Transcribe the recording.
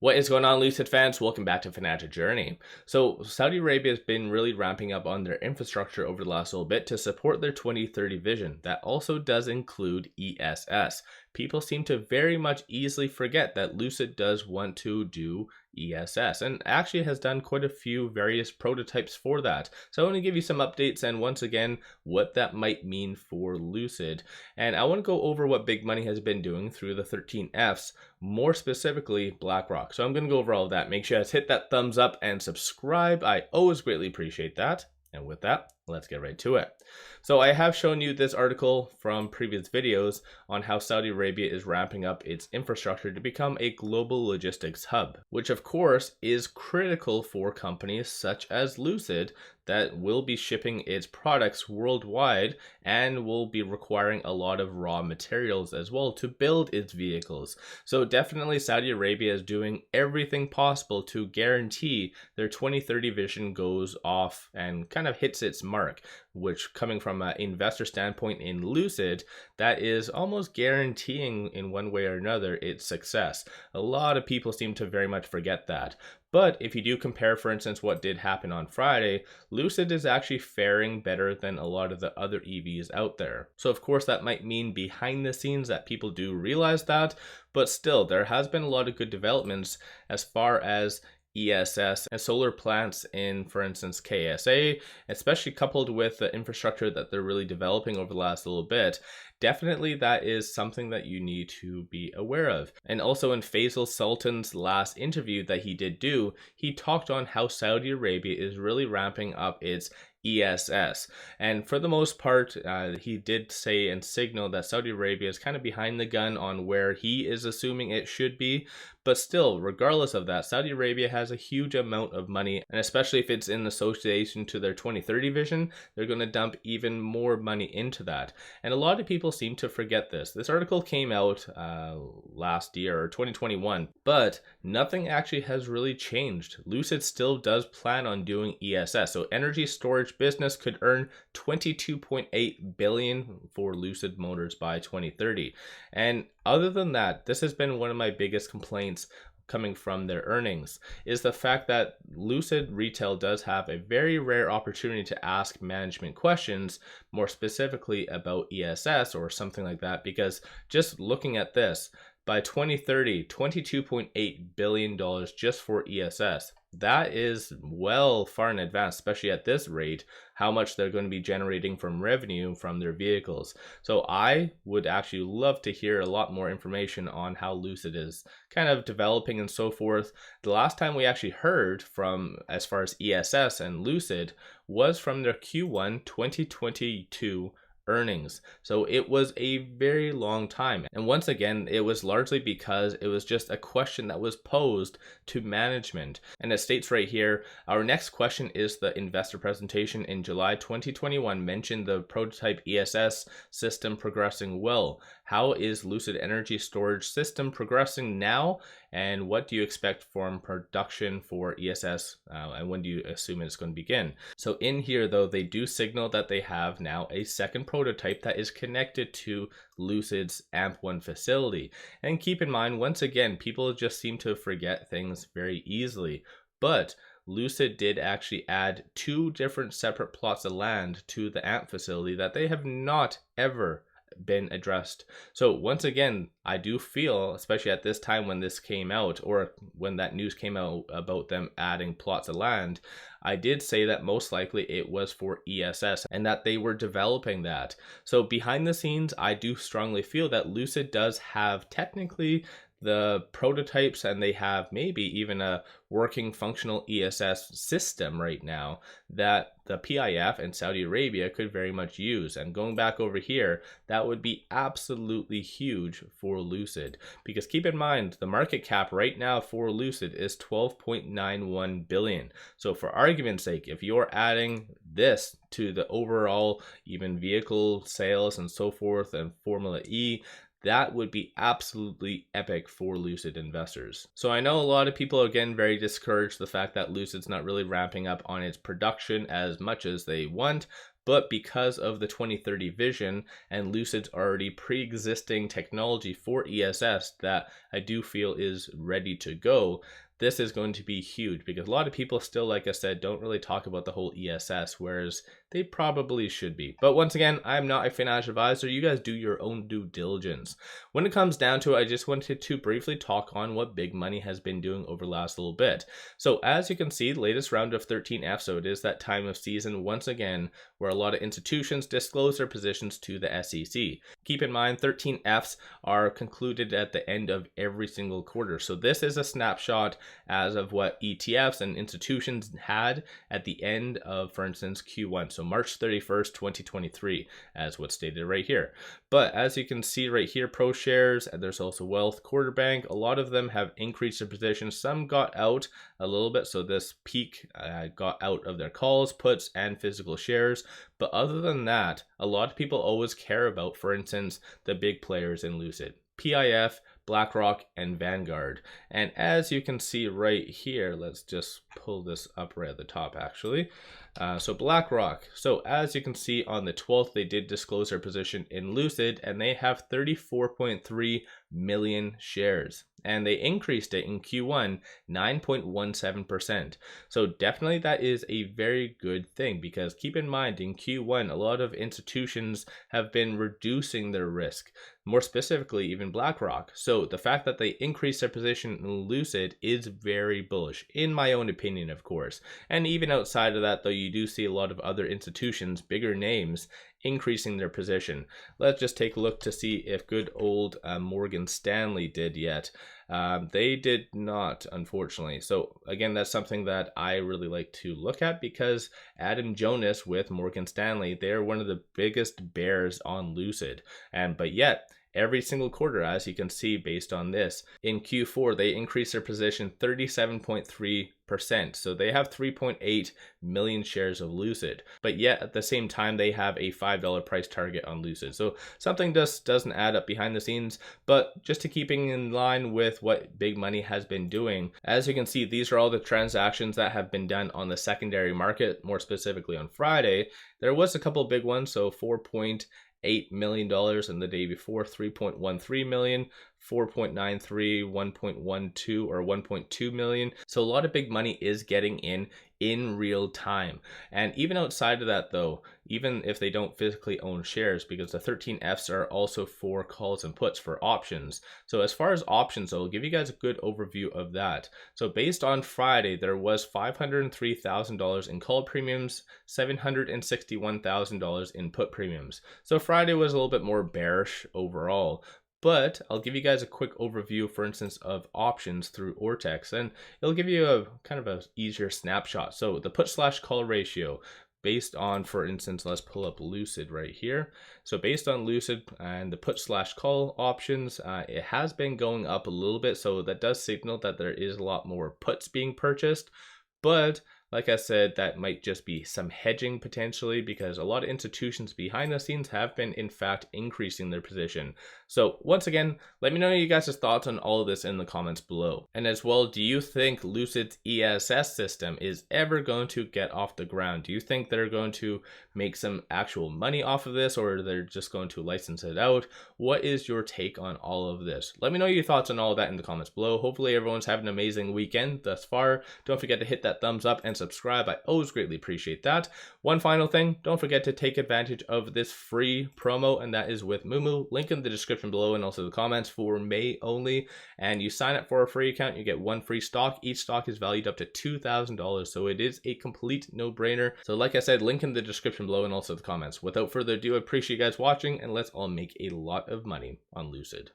What is going on, Lucid fans? Welcome back to Financial Journey. So Saudi Arabia has been really ramping up on their infrastructure over the last little bit to support their 2030 vision. That also does include ESS. People seem to very much easily forget that Lucid does want to do ESS and actually has done quite a few various prototypes for that. So I want to give you some updates and once again what that might mean for Lucid. And I want to go over what big money has been doing through the 13 Fs, more specifically Blackrock. So I'm going to go over all of that. Make sure you guys hit that thumbs up and subscribe. I always greatly appreciate that. And with that, let's get right to it. So I have shown you this article from previous videos on how Saudi Arabia is ramping up its infrastructure to become a global logistics hub, which of course is critical for companies such as Lucid that will be shipping its products worldwide and will be requiring a lot of raw materials as well to build its vehicles. So definitely Saudi Arabia is doing everything possible to guarantee their 2030 vision goes off and kind of hits its mark, which coming from an investor standpoint in Lucid, that is almost guaranteeing in one way or another its success. A lot of people seem to very much forget that. But if you do compare, for instance, what did happen on Friday, Lucid is actually faring better than a lot of the other EVs out there. So of course that might mean behind the scenes that people do realize that, but still there has been a lot of good developments as far as ESS and solar plants in, for instance, KSA, especially coupled with the infrastructure that they're really developing over the last little bit. Definitely that is something that you need to be aware of. And also in Faisal Sultan's last interview that he did do, he talked on how Saudi Arabia is really ramping up its ESS. And for the most part, he did say and signal that Saudi Arabia is kind of behind the gun on where he is assuming it should be. But still, regardless of that, Saudi Arabia has a huge amount of money, and especially if it's in association to their 2030 vision, they're going to dump even more money into that. And a lot of people seem to forget this. This article came out last year, or 2021, but nothing actually has really changed. Lucid still does plan on doing ESS, so energy storage business could earn 22.8 billion for Lucid Motors by 2030. And other than that, this has been one of my biggest complaints coming from their earnings, is the fact that Lucid Retail does have a very rare opportunity to ask management questions, more specifically about ESS or something like that, because just looking at this, by 2030, $22.8 billion just for ESS. That is well far in advance, especially at this rate, how much they're going to be generating from revenue from their vehicles. So I would actually love to hear a lot more information on how Lucid is kind of developing and so forth. The last time we actually heard from as far as ESS and Lucid was from their Q1 2022 earnings. So it was a very long time. And once again, it was largely because it was just a question that was posed to management. And it states right here, our next question is the investor presentation in July 2021 mentioned the prototype ESS system progressing well. How is Lucid Energy Storage System progressing now? And what do you expect from production for ESS? And when do you assume it's going to begin? So in here, though, they do signal that they have now a second prototype that is connected to Lucid's AMP1 facility. And keep in mind, once again, people just seem to forget things very easily. But Lucid did actually add 2 different separate plots of land to the AMP facility that they have not ever been addressed. So once again, I do feel, especially at this time when this came out, or when that news came out about them adding plots of land, I did say that most likely it was for ESS and that they were developing that. So behind the scenes, I do strongly feel that Lucid does have technically the prototypes, and they have maybe even a working functional ESS system right now that the PIF and Saudi Arabia could very much use. And going back over here, that would be absolutely huge for Lucid, because keep in mind the market cap right now for Lucid is 12.91 billion. So for argument's sake, if you're adding this to the overall even vehicle sales and so forth and Formula E, that would be absolutely epic for Lucid investors. So I know a lot of people are getting very discouraged the fact that Lucid's not really ramping up on its production as much as they want, But because of the 2030 vision and Lucid's already pre-existing technology for ESS that I do feel is ready to go, this is going to be huge, because a lot of people still, like I said, don't really talk about the whole ESS, whereas they probably should be. But once again, I'm not a financial advisor. You guys do your own due diligence. When it comes down to it, I just wanted to briefly talk on what big money has been doing over the last little bit. So as you can see, the latest round of 13F, so it is that time of season once again where a lot of institutions disclose their positions to the SEC. Keep in mind, 13Fs are concluded at the end of every single quarter. So this is a snapshot as of what ETFs and institutions had at the end of, for instance, Q1. So March 31st, 2023, as what's stated right here. But as you can see right here, ProShares, and there's also Wealth, Quarter Bank, a lot of them have increased their positions. Some got out a little bit. So this peak got out of their calls, puts, and physical shares. But other than that, a lot of people always care about, for instance, the big players in Lucid. PIF, Blackrock, and Vanguard. And as you can see right here, let's just pull this up right at the top actually. So Blackrock, so as you can see on the 12th, they did disclose their position in Lucid, and they have 34.3 million shares. And they increased it in Q1 9.17%. So definitely that is a very good thing, because keep in mind, in Q1 a lot of institutions have been reducing their risk, more specifically even BlackRock. So the fact that they increased their position in Lucid is very bullish, in my own opinion, of course. And even outside of that, though, you do see a lot of other institutions, bigger names, increasing their position. Let's just take a look to see if good old Morgan Stanley did yet. They did not, unfortunately. So again, that's something that I really like to look at, because Adam Jonas with Morgan Stanley, they're one of the biggest bears on Lucid. But yet, every single quarter, as you can see based on this, in Q4 they increased their position 37.3%. So they have 3.8 million shares of Lucid, but yet at the same time they have a $5 price target on Lucid. So something just doesn't add up behind the scenes. But just to keeping in line with what big money has been doing, as you can see, these are all the transactions that have been done on the secondary market. More specifically on Friday, there was a couple of big ones. So $4.8 million, and the day before 3.13 million, 4.93, 1.12, or 1.2 million. So a lot of big money is getting in real time. And even outside of that, though, even if they don't physically own shares, because the 13Fs are also for calls and puts for options. So as far as options, I'll give you guys a good overview of that. So based on Friday, there was $503,000 in call premiums, $761,000 in put premiums. So Friday was a little bit more bearish overall. But I'll give you guys a quick overview, for instance, of options through Ortex, and it'll give you a kind of a easier snapshot. So the put/call ratio, based on, for instance, let's pull up Lucid right here. So based on Lucid and the put/call options, it has been going up a little bit. So that does signal that there is a lot more puts being purchased. But like I said, that might just be some hedging potentially, because a lot of institutions behind the scenes have been, in fact, increasing their position. So once again, let me know you guys' thoughts on all of this in the comments below. And as well, do you think Lucid's ESS system is ever going to get off the ground? Do you think they're going to make some actual money off of this, or they're just going to license it out? What is your take on all of this? Let me know your thoughts on all of that in the comments below. Hopefully everyone's having an amazing weekend thus far. Don't forget to hit that thumbs up and subscribe. I always greatly appreciate that. One final thing, don't forget to take advantage of this free promo, and that is with Moomoo. Link in the description below and also the comments, for May only. And you sign up for a free account, you get one free stock. Each stock is valued up to $2,000, so it is a complete no-brainer. So like I said, link in the description below and also the comments. Without further ado, I appreciate you guys watching, and let's all make a lot of money on Lucid.